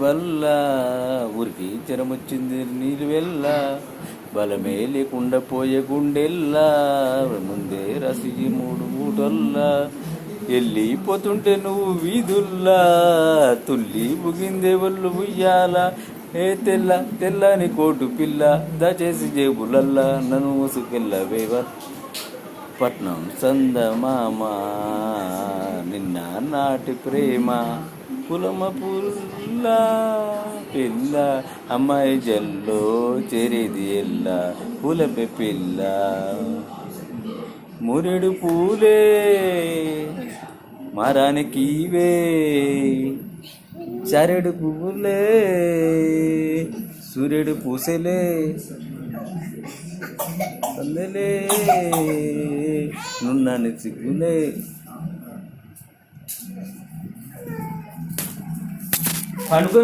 వల్ల ఊరికి జ్వరమొచ్చింది నీళ్ళు వెళ్ళ బలమే లేకుండా పోయే గుండెల్లా ముందే రసి 3 మూటల్లా వెళ్ళిపోతుంటే నువ్వు వీధుల్లా తుల్లి ముగిందే ఒళ్ళు ఉయ్యాల ఏ తెల్లని కోటు పిల్ల దచేసి జేబులల్లా నన్ను మోసుకెళ్ళవేవ పట్నం సందమామ నిన్న నాటి ప్రేమ పులమ పుల్ల పిల్ల అమ్మాయి జల్లో చేరేది ఎల్ల పులపె పిల్ల మురెడు పూలే మరానికివే చరెడు పువ్వులే సూర్యుడు పూసెలే అందలే నున్నని సిగ్గులే పండుగ